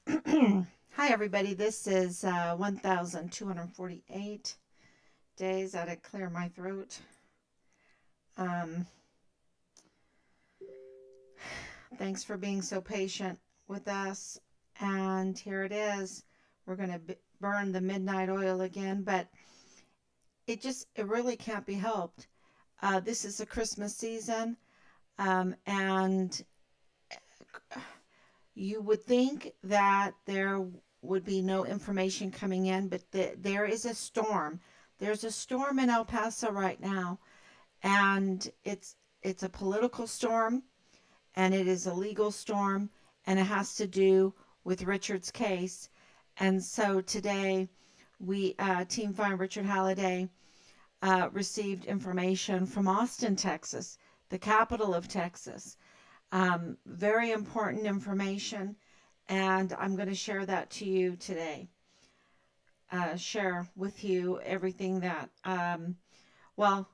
Hi, everybody. This is 1,248 days. I had to clear my throat. Um, Thanks for being so patient with us. And here it is. We're going to burn the midnight oil again, but it really can't be helped. This is the Christmas season, and you would think that there would be no information coming in, but there is a storm. There's a storm in El Paso right now, and it's a political storm, and it is a legal storm, and it has to do with Richard's case. And so today, we Team Find Richard Halliday received information from Austin, Texas, the capital of Texas. Very important information, and I'm going to share that to you today. Share with you everything that, well,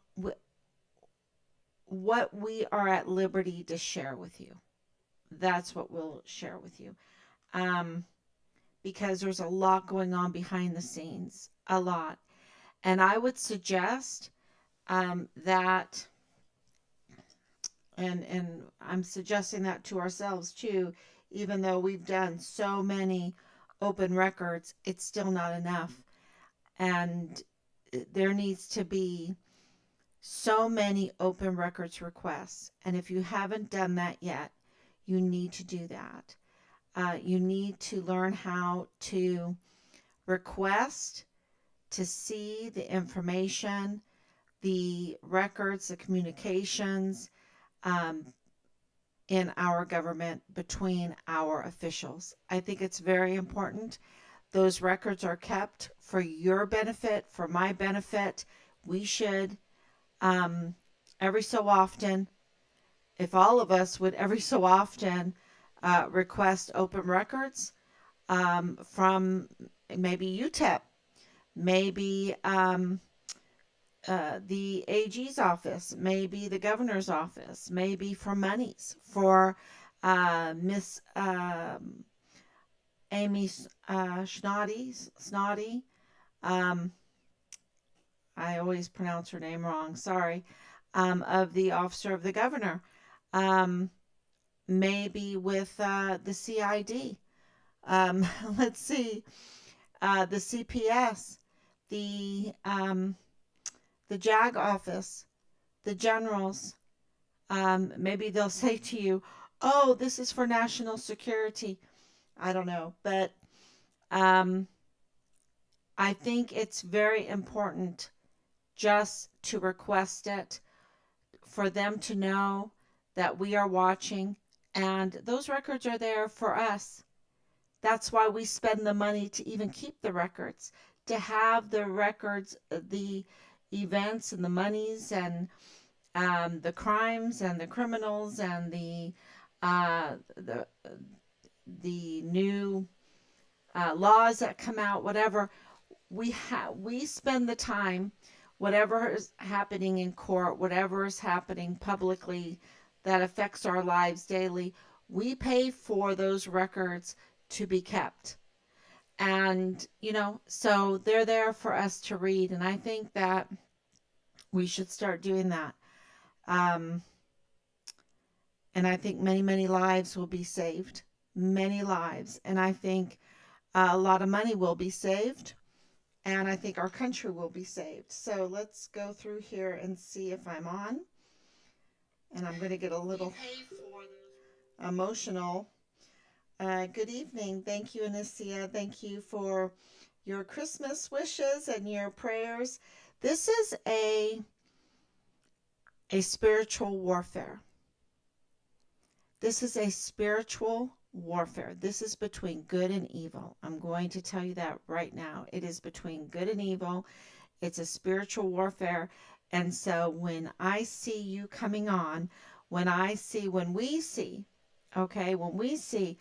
what we are at liberty to share with you. That's what we'll share with you. Um, because there's a lot going on behind the scenes, a lot. And I would suggest that, and I'm suggesting that to ourselves too, even though we've done so many open records, it's still not enough. And there needs to be so many open records requests. And if you haven't done that yet, you need to do that. You need to learn how to request to see the information, the records, the communications um, in our government between our officials. I think it's very important. Those records are kept for your benefit, for my benefit. We should, um, every so often, if all of us would every so often request open records from maybe UTEP, maybe the AG's office, maybe the governor's office, maybe for monies for Miss Amy Snoddy. Um, I always pronounce her name wrong. Sorry. Of the officer of the governor. Um, Maybe with the CID. Um, let's see. The CPS, the um, the JAG office, the generals. Maybe they'll say to you, "Oh, this is for national security." I don't know, but um, I think it's very important just to request it for them to know that we are watching, and those records are there for us. That's why we spend the money to even keep the records, to have the records, the events and the monies and the crimes and the criminals and uh, the the new laws that come out, whatever. We spend the time, whatever is happening in court, whatever is happening publicly that affects our lives daily. We pay for those records to be kept. And, so they're there for us to read. And I think that we should start doing that. Um, and I think many, many lives will be saved. Many lives. And I think a lot of money will be saved. And I think our country will be saved. So let's go through here and see if I'm on. And I'm going to get a little emotional. Good evening. Thank you, Anicia. Thank you for your Christmas wishes and your prayers. This is a spiritual warfare. This is a spiritual warfare. This is between good and evil. I'm going to tell you that right now. It is between good and evil. It's a spiritual warfare. And so when I see you coming on, when we see, okay, when we see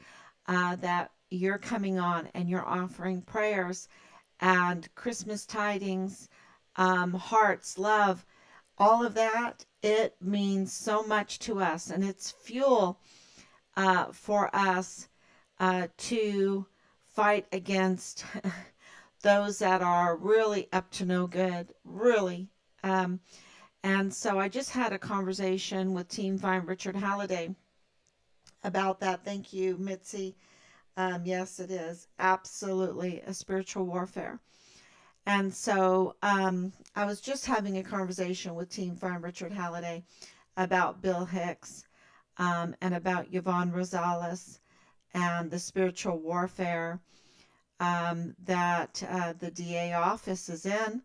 that you're coming on and you're offering prayers and Christmas tidings, hearts, love, all of that, it means so much to us. And it's fuel for us to fight against those that are really up to no good, really. Um, and so I just had a conversation with Team Find Richard Halliday about that. Thank you, Mitzi. Yes, it is absolutely a spiritual warfare. And so I was just having a conversation with Team Farm Richard Halliday about Bill Hicks and about Yvonne Rosales and the spiritual warfare that the DA office is in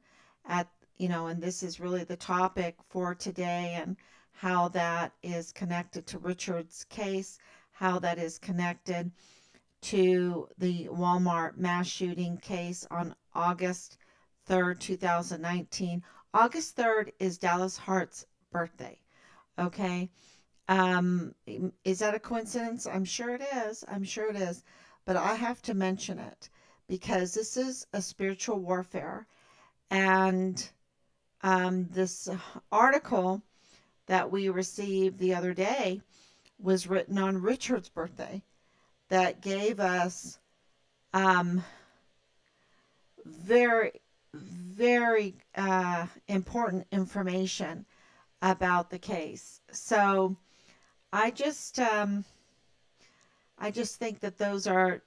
at, and this is really the topic for today, and how that is connected to Richard's case, how that is connected to the Walmart mass shooting case on August 3rd, 2019. August 3rd is Dallas Hart's birthday. Okay. Is that a coincidence? I'm sure it is. I'm sure it is. But I have to mention it because this is a spiritual warfare. And this article that we received the other day was written on Richard's birthday that gave us um, very, very important information about the case. So I just think that those are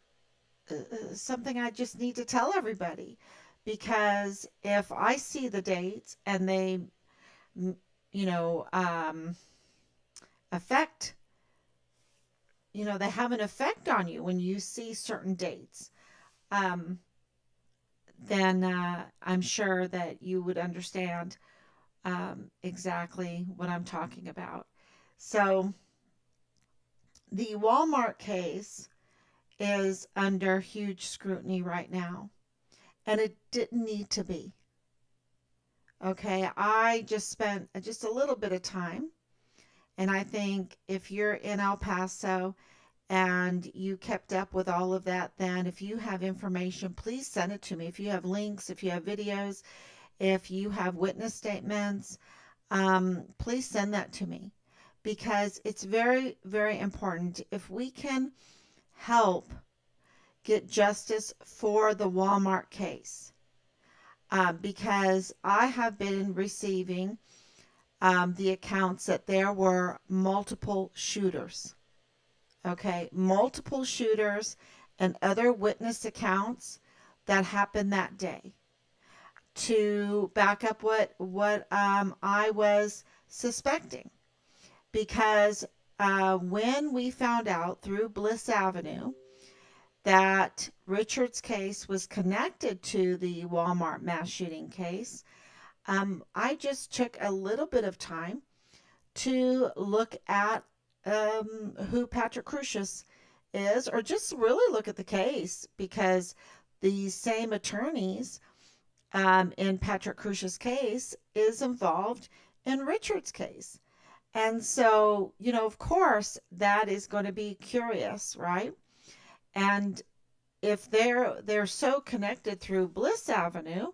something I just need to tell everybody, because if I see the dates and they, you know, affect, they have an effect on you when you see certain dates, um, then I'm sure that you would understand exactly what I'm talking about. So the Walmart case is under huge scrutiny right now, and it didn't need to be. Okay, I just spent just a little bit of time, and I think if you're in El Paso and you kept up with all of that, then if you have information, please send it to me. If you have links, if you have videos, if you have witness statements, please send that to me, because it's very, very important. If we can help get justice for the Walmart case, because I have been receiving the accounts that there were multiple shooters. Okay, multiple shooters and other witness accounts that happened that day. To back up what I was suspecting, because when we found out through Bliss Avenue that Richard's case was connected to the Walmart mass shooting case, I just took a little bit of time to look at who Patrick Crucius is, or just really look at the case, because the same attorneys in Patrick Crucius' case is involved in Richard's case. And so, of course, that is going to be curious, right? And if they're so connected through Bliss Avenue,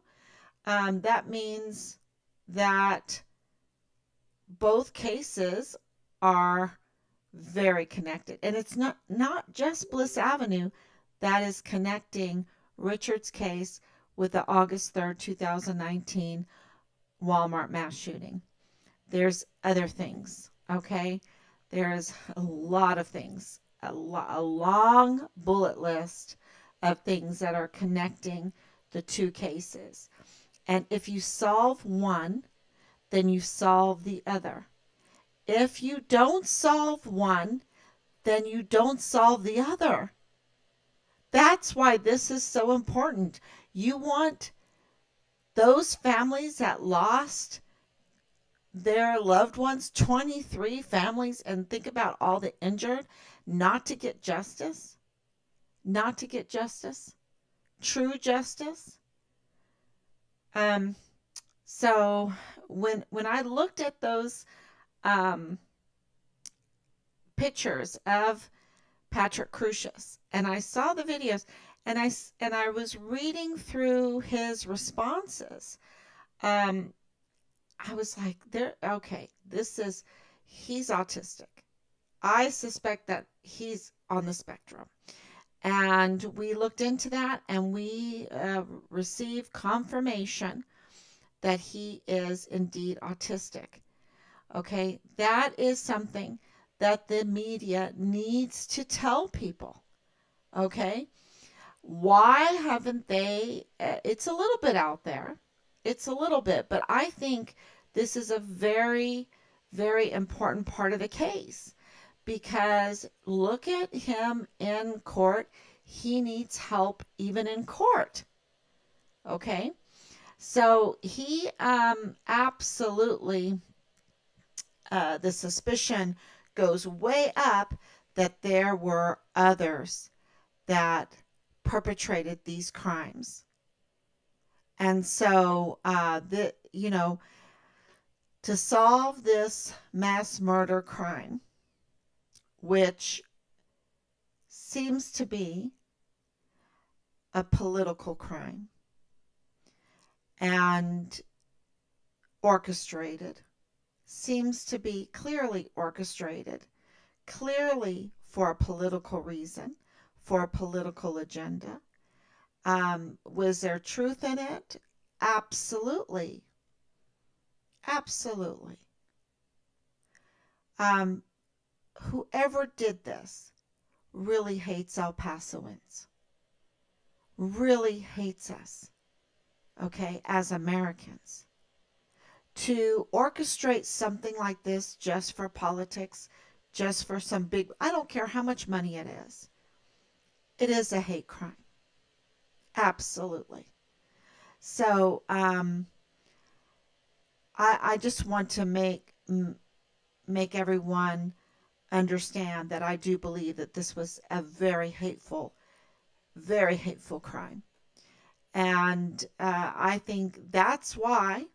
that means that both cases are very connected. And it's not just Bliss Avenue that is connecting Richard's case with the August 3rd, 2019 Walmart mass shooting. There's other things, okay? There's a lot of things, a long bullet list of things that are connecting the two cases. And if you solve one, then you solve the other. If you don't solve one, then you don't solve the other. That's why this is so important. You want those families that lost their loved ones, 23 families, and think about all the injured, not to get justice, not to get justice, true justice. Um, so when I looked at those um, pictures of Patrick Crucius, and I saw the videos, and I was reading through his responses, um, I was like, okay, he's autistic. I suspect that he's on the spectrum. And we looked into that, and we received confirmation that he is indeed autistic. Okay, that is something that the media needs to tell people. Okay, why haven't they? It's a little bit out there. It's a little bit, but I think this is a very, very important part of the case, because look at him in court. He needs help even in court. Okay, so he absolutely, the suspicion goes way up that there were others that perpetrated these crimes. And so, to solve this mass murder crime, which seems to be a political crime and orchestrated, seems to be clearly orchestrated, clearly for a political reason, for a political agenda. Was there truth in it? Absolutely. Absolutely. Um, Whoever did this really hates El Pasoans, really hates us, okay, as Americans. To orchestrate something like this just for politics, just for some big, I don't care how much money it is a hate crime. Absolutely. So, I just want to make everyone understand that I do believe that this was a very hateful crime. And I think that's why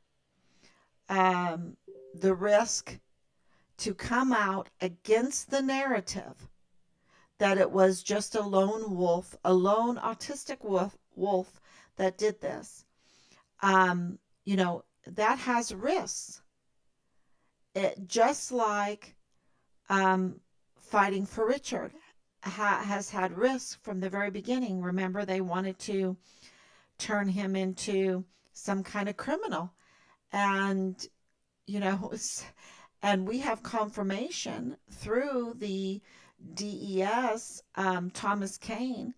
the risk to come out against the narrative that it was just a lone wolf, a lone autistic wolf that did this, that has risks. It just like fighting for Richard has had risks from the very beginning. Remember, they wanted to turn him into some kind of criminal, and and we have confirmation through the DES, Thomas Kane,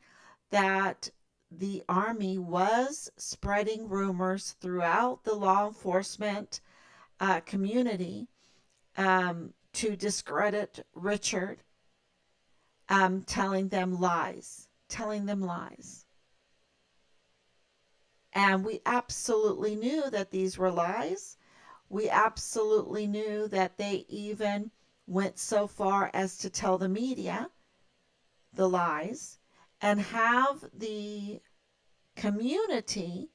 that the Army was spreading rumors throughout the law enforcement community to discredit Richard, telling them lies. And we absolutely knew that these were lies. We absolutely knew that they even went so far as to tell the media the lies and have the community,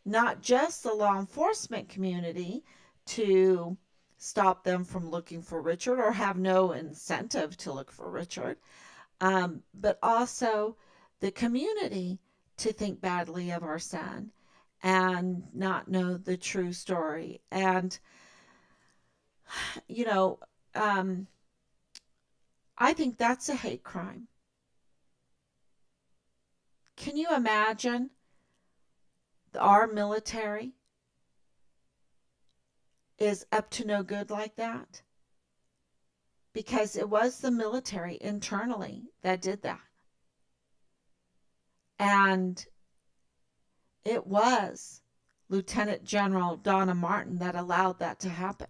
not just the law enforcement community, to stop them from looking for Richard or have no incentive to look for Richard, but also the community to think badly of our son and not know the true story. And, you know, I think that's a hate crime. Can you imagine our military is up to no good like that? Because it was the military internally that did that. And it was Lieutenant General Donna Martin that allowed that to happen.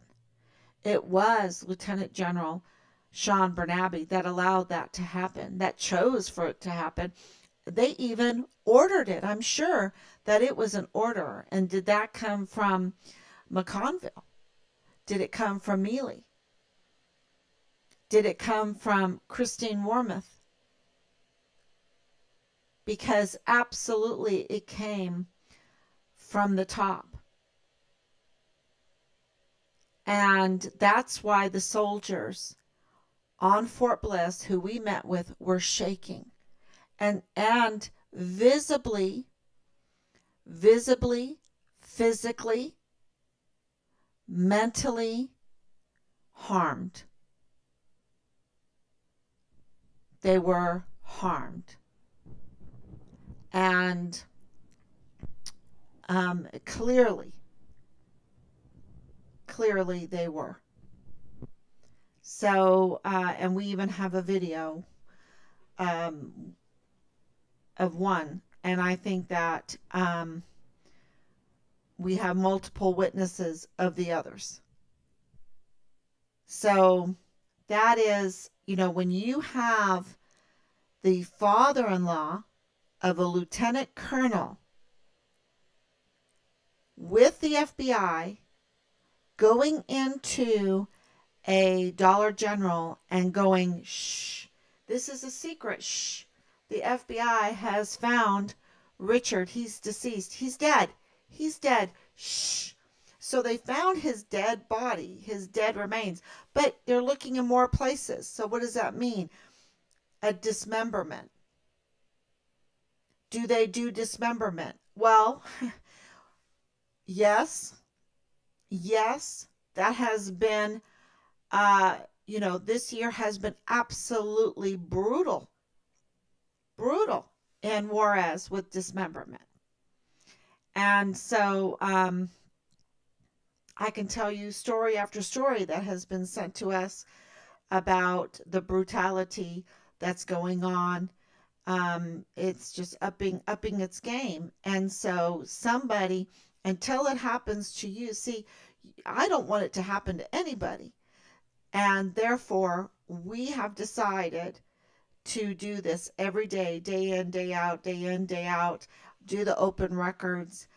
It was Lieutenant General Sean Bernabe that allowed that to happen, that chose for it to happen. They even ordered it. I'm sure that it was an order. And did that come from McConville? Did it come from Mealy? Did it come from Christine Wormuth? Because absolutely it came from the top. And that's why the soldiers on Fort Bliss who we met with were shaking and visibly, physically, mentally harmed. They were harmed. And clearly they were. So, and we even have a video um, of one. And I think that we have multiple witnesses of the others. So that is, when you have the father in law of a lieutenant colonel with the FBI going into a Dollar General and going, shh, this is a secret, shh. The FBI has found Richard. He's deceased. He's dead. He's dead. Shh. So they found his dead body, his dead remains, but they're looking in more places. So what does that mean? A dismemberment. Do they do dismemberment? Well, yes, yes, that has been, this year has been absolutely brutal, brutal in Juarez with dismemberment. And so I can tell you story after story that has been sent to us about the brutality that's going on. It's just upping its game. And so somebody, until it happens to you, see, I don't want it to happen to anybody. And therefore, we have decided to do this every day, day in, day out, day in, day out, do the open records,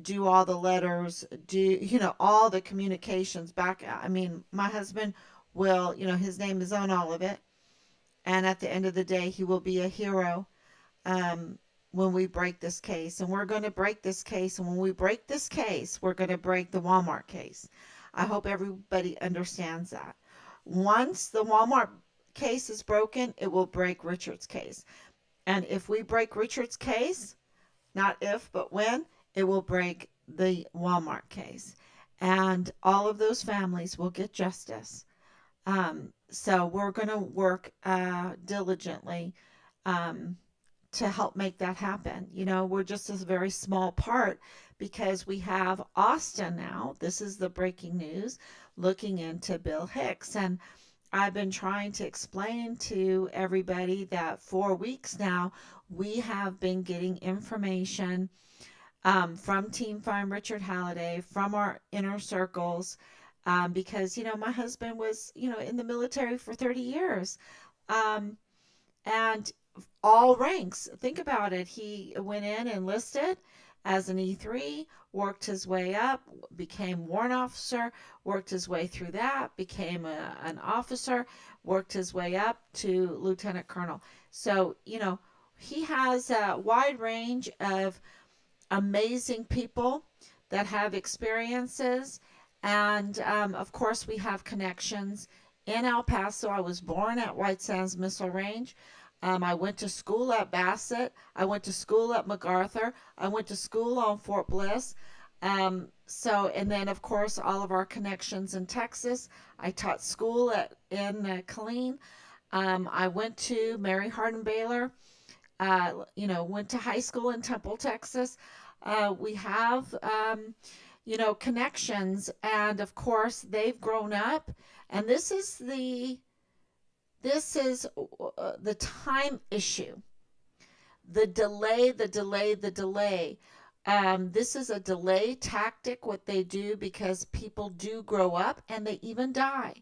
do all the letters, do, all the communications back. I mean, my husband will, his name is on all of it. And at the end of the day, he will be a hero when we break this case. And we're going to break this case. And when we break this case, we're going to break the Walmart case. I hope everybody understands that. Once the Walmart case is broken, it will break Richard's case. And if we break Richard's case, not if, but when, it will break the Walmart case. And all of those families will get justice. So we're going to work diligently to help make that happen. We're just a very small part because we have Austin now. This is the breaking news, looking into Bill Hicks. And I've been trying to explain to everybody that for weeks now, we have been getting information from Team Find Richard Halliday, from our inner circles, because, my husband was, in the military for 30 years. And all ranks. Think about it. He went in, enlisted as an E3, worked his way up, became warrant officer, worked his way through that, became an officer, worked his way up to lieutenant colonel. So, he has a wide range of amazing people that have experiences. And of course, we have connections in El Paso. I was born at White Sands Missile Range. I went to school at Bassett. I went to school at MacArthur. I went to school on Fort Bliss. And then, of course, all of our connections in Texas. I taught school in Killeen. I went to Mary Hardin Baylor. Went to high school in Temple, Texas. We have, connections. And, of course, they've grown up. And this is the time issue. The delay. This is a delay tactic, what they do, because people do grow up and they even die.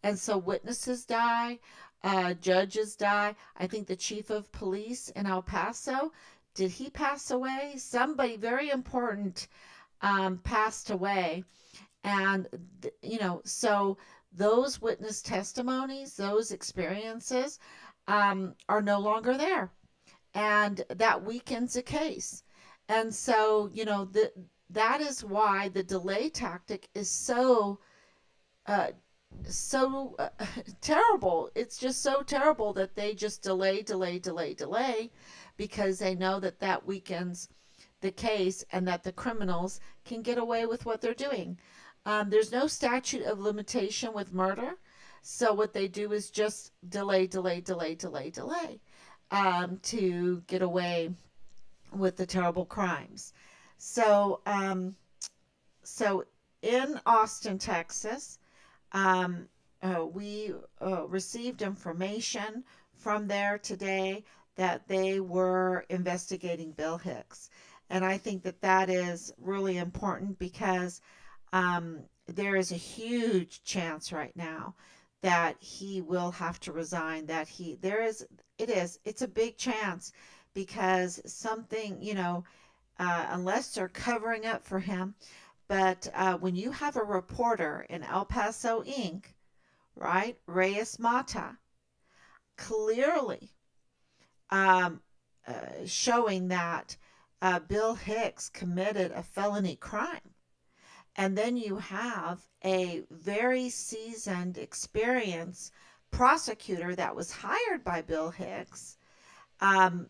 And so witnesses die, judges die. I think the chief of police in El Paso, did he pass away? Somebody very important passed away. And, so those witness testimonies, those experiences are no longer there. And that weakens a case. And so, that is why the delay tactic is so terrible. It's just so terrible that they just delay, because they know that weakens the case and that the criminals can get away with what they're doing. There's no statute of limitation with murder. So what they do is just delay to get away with the terrible crimes. So, so in Austin, Texas, um, we received information from there today that they were investigating Bill Hicks. And I think that that is really important because there is a huge chance right now that he will have to resign. That he, there is, it's a big chance because something, unless they're covering up for him. But when you have a reporter in El Paso Inc., right, Reyes Mata, clearly um, showing that Bill Hicks committed a felony crime. And then you have a very seasoned, experienced prosecutor that was hired by Bill Hicks, um,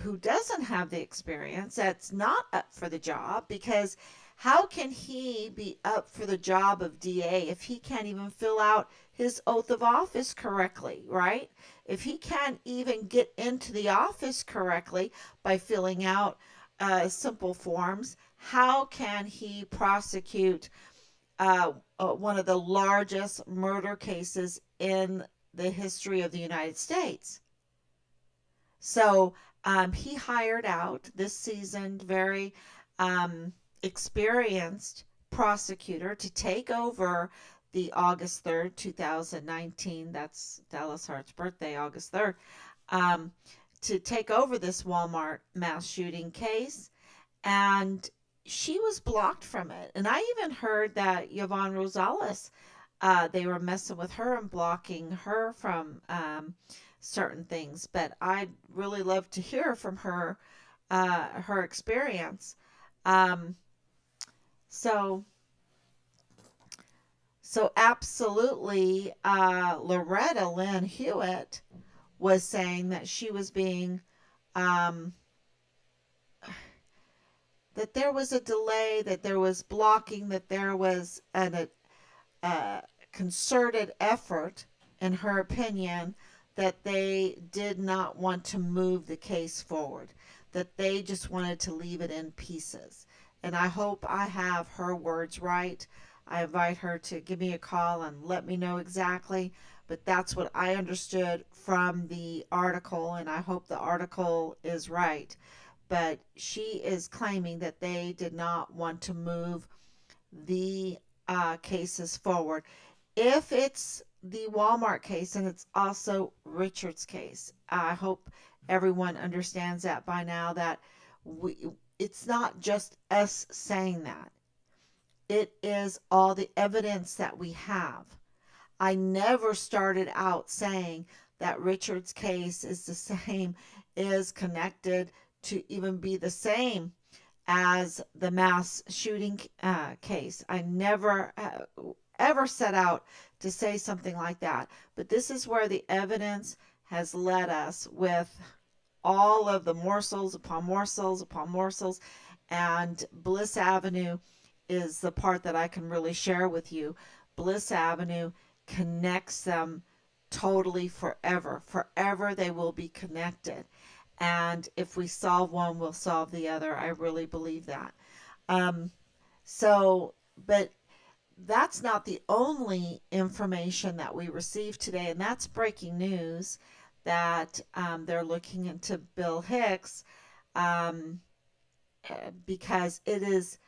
who doesn't have the experience, that's not up for the job, because how can he be up for the job of DA if he can't even fill out his oath of office correctly, right? If he can't even get into the office correctly by filling out simple forms, how can he prosecute one of the largest murder cases in the history of the United States? So he hired out this seasoned, very experienced prosecutor to take over the August 3rd, 2019. That's Dallas Hart's birthday, August 3rd. Um, to take over this Walmart mass shooting case. And she was blocked from it. And I even heard that Yvonne Rosales, they were messing with her and blocking her from certain things. But I'd really love to hear from her, her experience. Um, so, so absolutely, Loretta Lynn Hewitt was saying that she was being, um, that there was a delay, that there was blocking, that there was a concerted effort, in her opinion, that they did not want to move the case forward, that they just wanted to leave it in pieces. And I hope I have her words right. I invite her to give me a call and let me know exactly. But that's what I understood from the article, and I hope the article is right. But she is claiming that they did not want to move the cases forward. If it's the Walmart case, and it's also Richard's case, I hope everyone understands that by now, that we, it's not just us saying that. It is all the evidence that we have. I never started out saying that Richard's case is the same, is connected to even be the same as the mass shooting case. I never ever set out to say something like that. But this is where the evidence has led us with all of the morsels upon morsels upon morsels. And Bliss Avenue is the part that I can really share with you. Bliss Avenue connects them totally forever. Forever they will be connected. And if we solve one, we'll solve the other. I really believe that. Um, so, but that's not the only information that we received today, and that's breaking news that they're looking into Bill Hicks, um, because it is,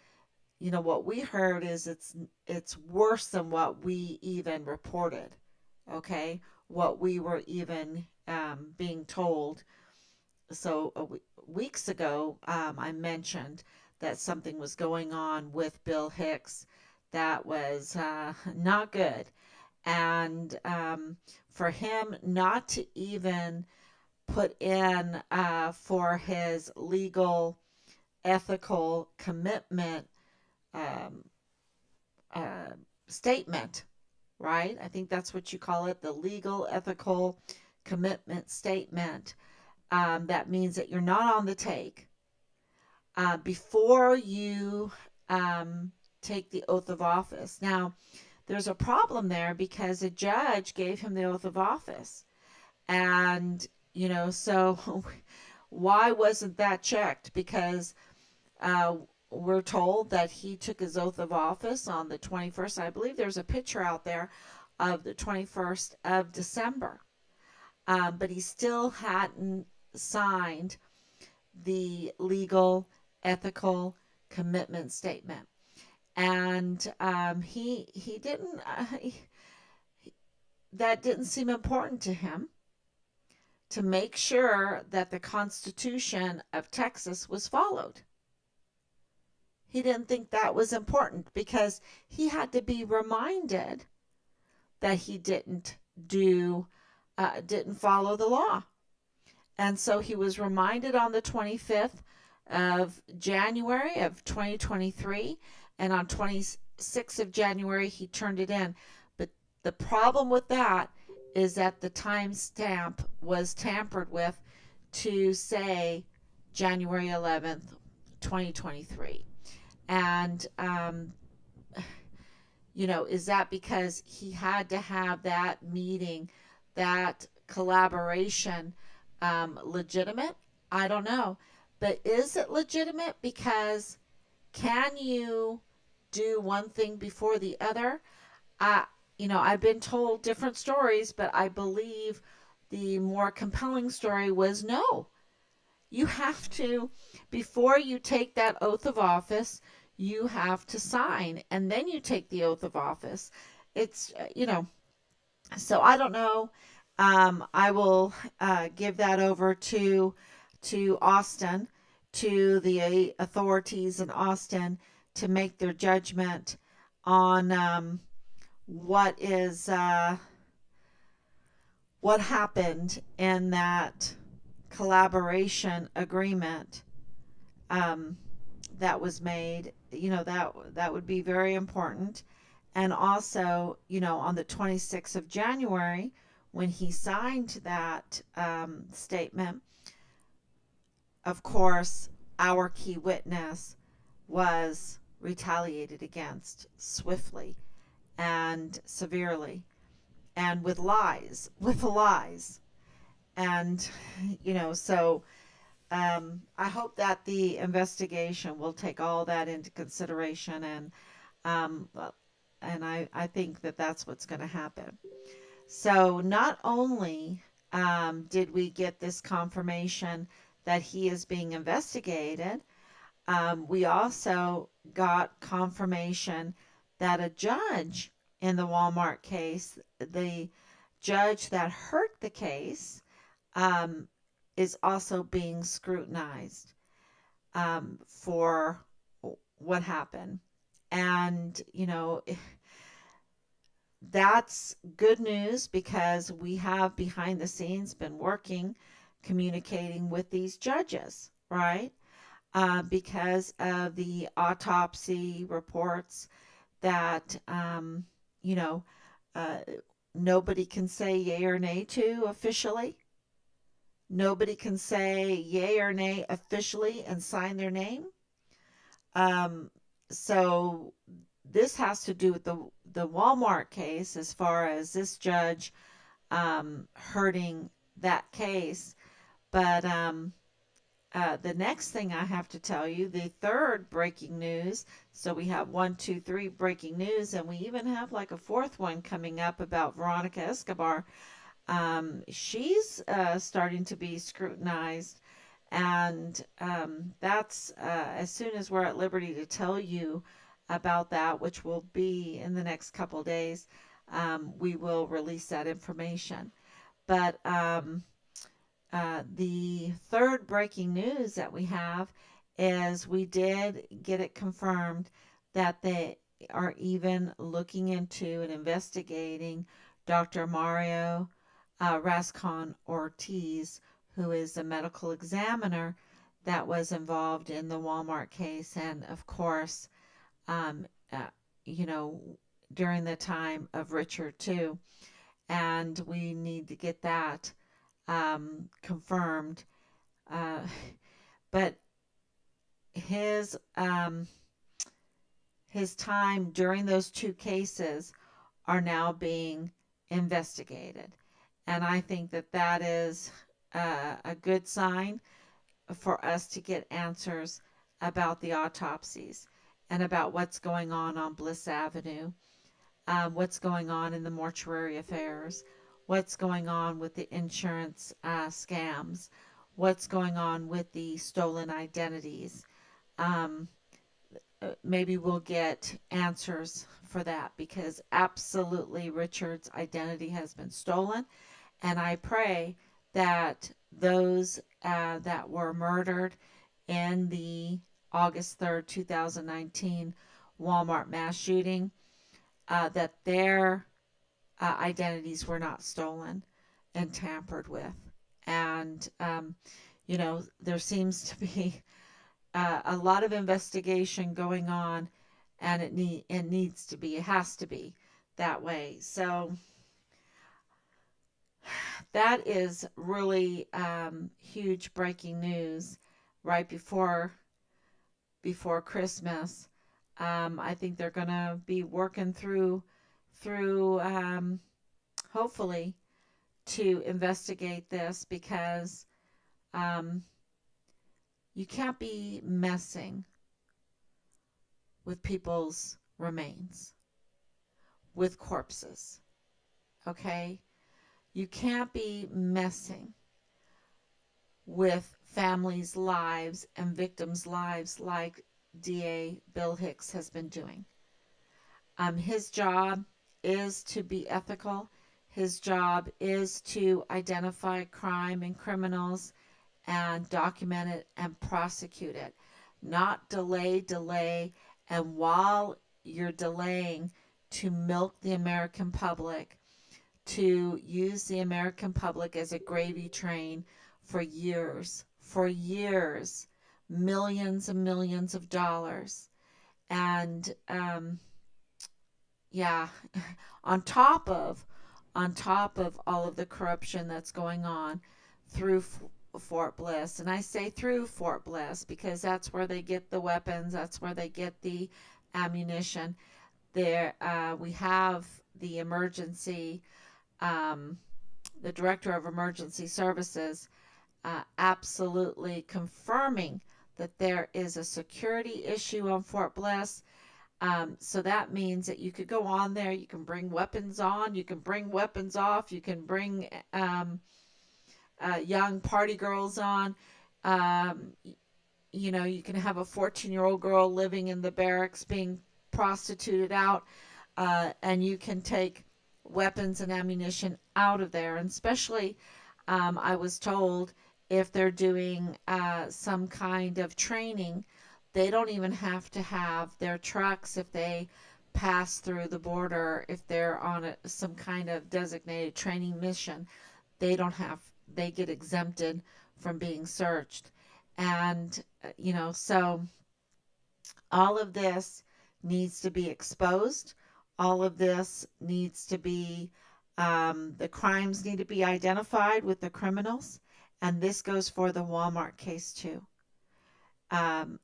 what we heard is it's worse than what we even reported. Okay, what we were even being told. So weeks ago, I mentioned that something was going on with Bill Hicks that was not good. And for him not to even put in for his legal, ethical commitment um, uh, statement, right? I think that's what you call it, the legal, ethical commitment statement. That means that you're not on the take. Before you take the oath of office. Now, there's a problem there because a judge gave him the oath of office. And, so Why wasn't that checked? Because uh, we're told that he took his oath of office on the 21st. I believe there's a picture out there of the 21st of December. But he still hadn't signed the legal, ethical commitment statement. And he didn't, that didn't seem important to him to make sure that the Constitution of Texas was followed. He didn't think that was important because he had to be reminded that he didn't follow the law. And so he was reminded on the 25th of January of 2023, and on 26th of January he turned it in. But the problem with that is that the timestamp was tampered with to say January 11th, 2023. And is that because he had to have that meeting, that collaboration, legitimate? I don't know. But is it legitimate? Because can you do one thing before the other? I, I've been told different stories, but I believe the more compelling story was no. You have to, before you take that oath of office, you have to sign, and then you take the oath of office. It's, so I don't know. I will give that over to Austin, to the authorities in Austin, to make their judgment on what is what happened in that collaboration agreement um, that was made. That would be very important. And also, on the 26th of January, when he signed that statement, of course, our key witness was retaliated against swiftly and severely, and with lies. And, so I hope that the investigation will take all that into consideration, um, and I think that that's what's going to happen. So not only did we get this confirmation that he is being investigated, we also got confirmation that a judge in the Walmart case, the judge that heard the case, um, is also being scrutinized for what happened. And, that's good news because we have behind the scenes been working, communicating with these judges, right? Because of the autopsy reports that, you know, uh, nobody can say yay or nay to officially. Nobody can say yay or nay officially and sign their name. Um, so this has to do with the Walmart case as far as this judge hurting that case. But the next thing I have to tell you, the third breaking news. So we have one, two, three breaking news, and we even have like a fourth one coming up about Veronica Escobar. She's starting to be scrutinized, and that's as soon as we're at liberty to tell you about that, which will be in the next couple days, we will release that information. But the third breaking news that we have is we did get it confirmed that they are even looking into and investigating Dr. Mario Rascon Ortiz, who is the medical examiner that was involved in the Walmart case, and of course, um, uh, you know, during the time of Richard too. And we need to get that confirmed. Uh, but his his time during those two cases are now being investigated, and I think that that is a good sign for us to get answers about the autopsies and about what's going on Bliss Avenue, what's going on in the mortuary affairs, what's going on with the insurance scams, what's going on with the stolen identities. Um, Maybe we'll get answers for that, because absolutely Richard's identity has been stolen. And I pray that those that were murdered in the August 3rd, 2019 Walmart mass shooting, that their identities were not stolen and tampered with. And, there seems to be a lot of investigation going on, and it needs to be, it has to be that way. So that is really huge breaking news right before Christmas. I think they're going to be working through hopefully to investigate this, because um, you can't be messing with people's remains, with corpses. Okay, you can't be messing with families' lives and victims' lives like DA Bill Hicks has been doing. His job is to be ethical. His job is to identify crime and criminals and document it and prosecute it, not delay. And while you're delaying, to milk the American public, to use the American public as a gravy train for years, millions and millions of dollars. And yeah, on top of all of the corruption that's going on through Fort Bliss. And I say through Fort Bliss because that's where they get the weapons, that's where they get the ammunition. There, we have the um, the director of emergency services absolutely confirming that there is a security issue on Fort Bliss. So that means that you could go on there, you can bring weapons on, you can bring weapons off, you can bring young party girls on. Um, you can have a 14-year-old girl living in the barracks being prostituted out, and you can take weapons and ammunition out of there. And especially, I was told, if they're doing some kind of training, they don't even have to have their trucks if they pass through the border. If they're on some kind of designated training mission, they don't have, they get exempted from being searched. And, so all of this needs to be exposed. All of this needs to be, the crimes need to be identified with the criminals. And this goes for the Walmart case too. And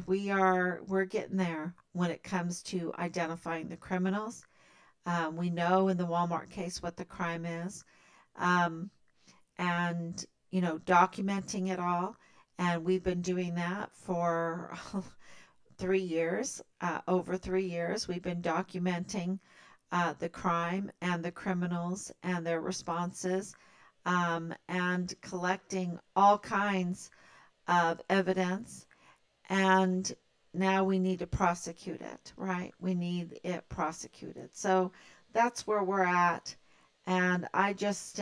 we're getting there when it comes to identifying the criminals. We know in the Walmart case what the crime is, um, and documenting it all. And we've been doing that for 3 years, over 3 years. We've been documenting the crime and the criminals and their responses, and collecting all kinds of evidence. And now we need to prosecute it, right? We need it prosecuted. So that's where we're at. And I just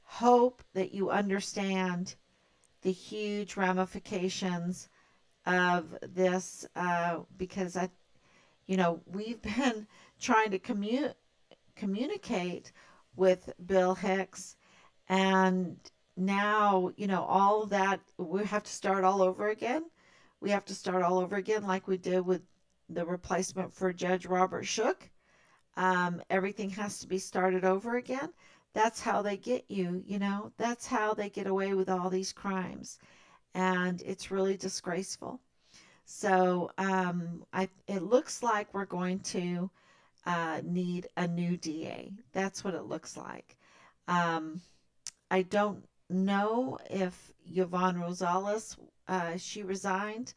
hope that you understand the huge ramifications of this, because we've been trying to communicate with Bill Hicks, and now all of that, we have to start all over again. We have to start all over again, like we did with the replacement for Judge Robert Shook. Everything has to be started over again. That's how they get you. That's how they get away with all these crimes, and it's really disgraceful. So it looks like we're going to need a new DA. That's what it looks like. Um, I don't know if Yvonne Rosales, she resigned.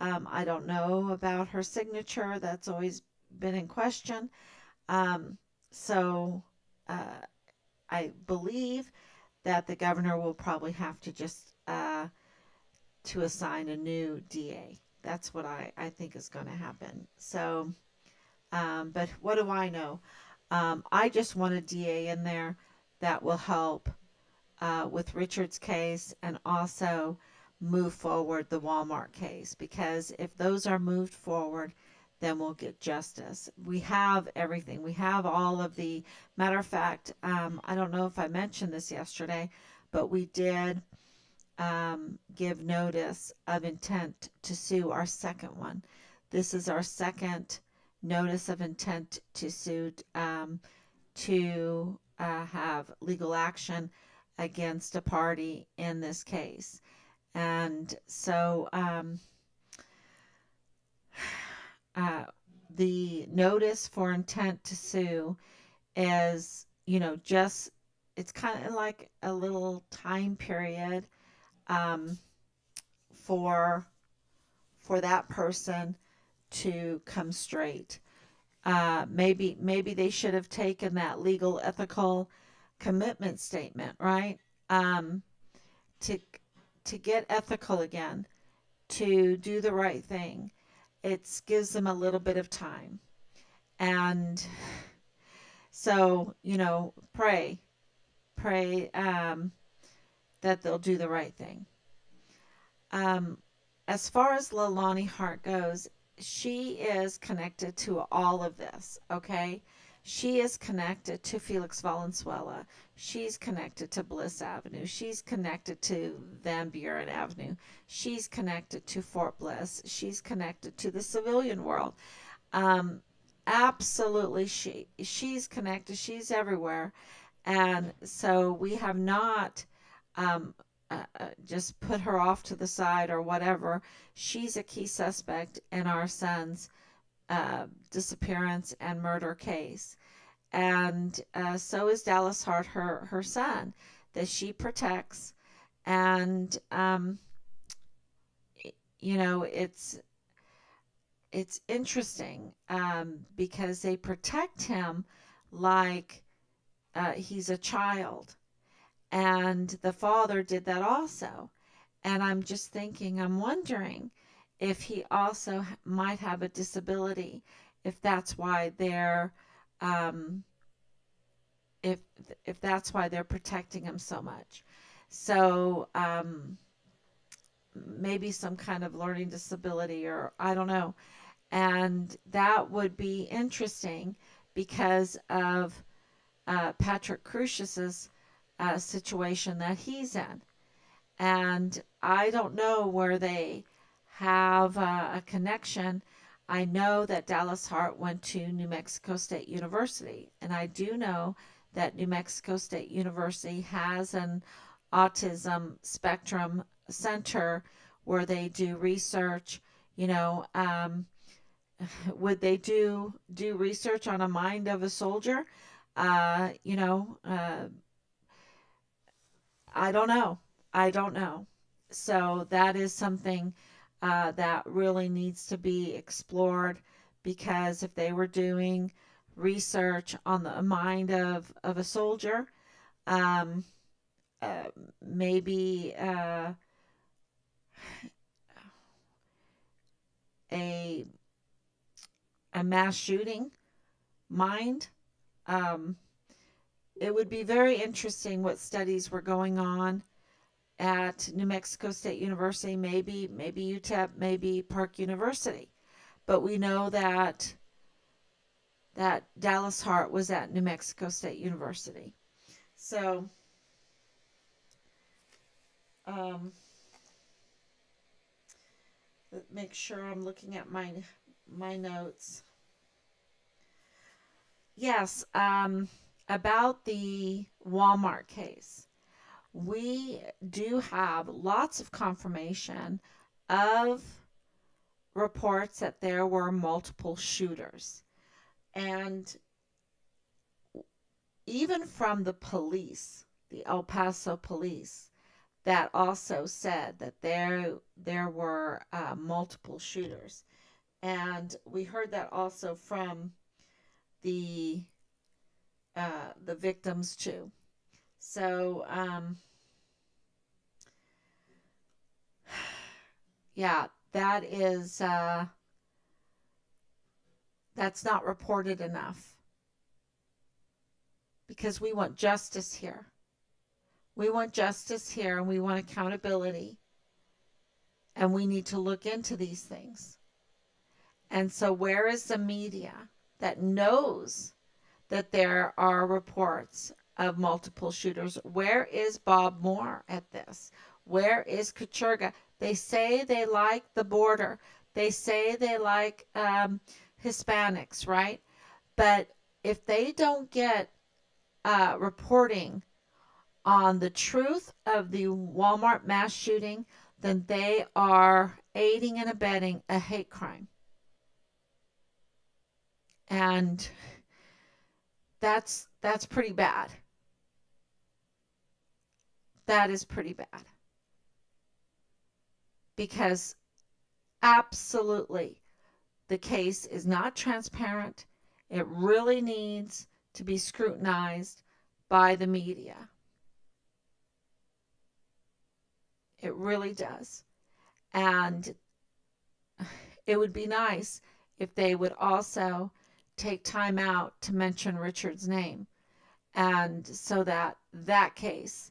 I don't know about her signature. That's always been in question. Um, so uh, I believe that the governor will probably have to just to assign a new DA. That's what I think is going to happen. So, but what do I know? I just want a DA in there that will help with Richard's case and also move forward the Walmart case, because if those are moved forward, then we'll get justice. We have everything. We have all of the matter of fact. I don't know if I mentioned this yesterday, but we did give notice of intent to sue, our second one. This is our second notice of intent to sue, to have legal action against a party in this case. And so uh, the notice for intent to sue is, just it's kind of like a little time period um, for that person to come straight. Maybe they should have taken that legal ethical commitment statement, right? Um, to get ethical again, to do the right thing. It gives them a little bit of time, and so pray that they'll do the right thing. Um, as far as Leilani Hart goes, she is connected to all of this, okay? She is connected to Felix Valenzuela. She's connected to Bliss Avenue. She's connected to Van Buren Avenue. She's connected to Fort Bliss. She's connected to the civilian world. Um, Absolutely, she's connected. She's everywhere, and so we have not um, just put her off to the side or whatever. She's a key suspect in our son's disappearance and murder case, and so is Dallas Hart, her son, that she protects. And it's interesting because they protect him like he's a child, and the father did that also. And I'm just thinking, I'm wondering if he also might have a disability, if that's why they're um, if that's why they're protecting him so much. So maybe some kind of learning disability, or I don't know. And that would be interesting because of Patrick Crucius's situation that he's in. And I don't know where they have a connection. I know that Dallas Hart went to New Mexico State University, and I do know that New Mexico State University has an autism spectrum center where they do research. You know, would they do research on a mind of a soldier? Uh, you know, uh, I don't know. I don't know. So that is something that really needs to be explored, because if they were doing research on the mind of a soldier, um, uh, maybe a mass shooting mind. Um, it would be very interesting what studies were going on at New Mexico State University, maybe UTEP, maybe Park University. But we know that Dallas Hart was at New Mexico State University. So um, make sure I'm looking at my notes. Yes, about the Walmart case, we do have lots of confirmation of reports that there were multiple shooters. And even from the police, the El Paso police that also said that there were multiple shooters, and we heard that also from the the victims too. So yeah, that's not reported enough because we want justice here. We want justice here, and we want accountability, and we need to look into these things. And so, where is the media that knows that there are reports of multiple shooters? Where is Bob Moore at this? Where is Kacherga? They say they like the border. They say they like Hispanics, right? But if they don't get reporting on the truth of the Walmart mass shooting, then they are aiding and abetting a hate crime. And that's pretty bad. That is pretty bad. Because absolutely the case is not transparent. It really needs to be scrutinized by the media. It really does. And it would be nice if they would also take time out to mention Richard's name, and so that that case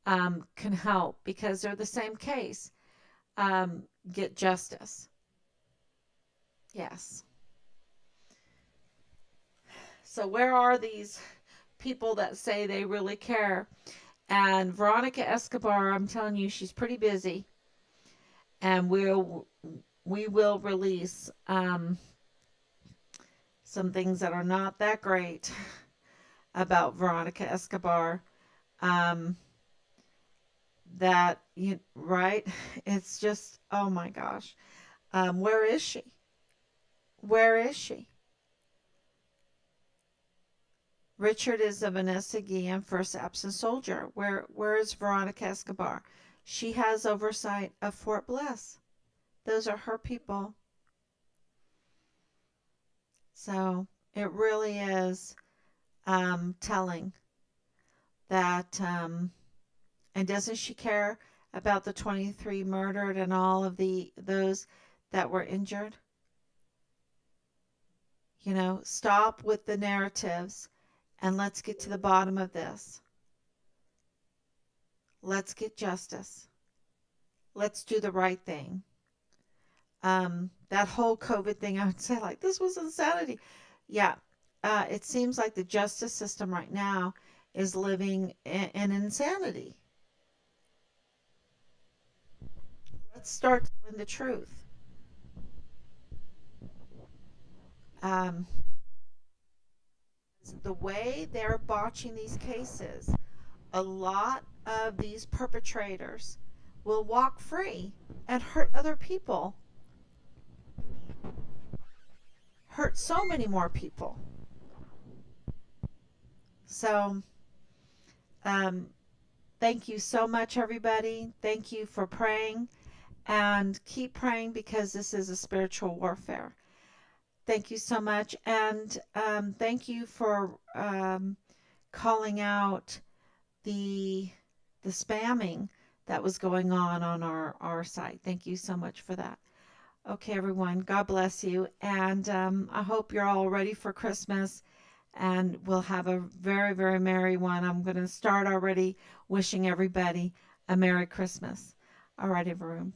can help, because they're the same case, get justice. Yes. So where are these people that say they really care? And Veronica Escobar, I'm telling you, she's pretty busy, and we will release some things that are not that great about Veronica Escobar. Um, that you right? It's just, oh my gosh. Where is she? Where is she? Richard is a Vanessa Guillen first absent soldier. Where is Veronica Escobar? She has oversight of Fort Bliss. Those are her people. So it really is telling that. And doesn't she care about the 23 murdered and all of those that were injured? Stop with the narratives and let's get to the bottom of this. Let's get justice. Let's do the right thing. That whole COVID thing, I would say, like, this was insanity. Yeah, it seems like the justice system right now is living in insanity. Let's start telling the truth. Um, the way they're botching these cases, a lot of these perpetrators will walk free and hurt other people, hurt so many more people. So, um, thank you so much, everybody. Thank you for praying, and keep praying, because this is a spiritual warfare. Thank you so much. And thank you for calling out the spamming that was going on our site. Thank you so much for that. Okay, everyone, God bless you. And I hope you're all ready for Christmas, and we'll have a very, very merry one. I'm going to start already wishing everybody a Merry Christmas. All right, everyone.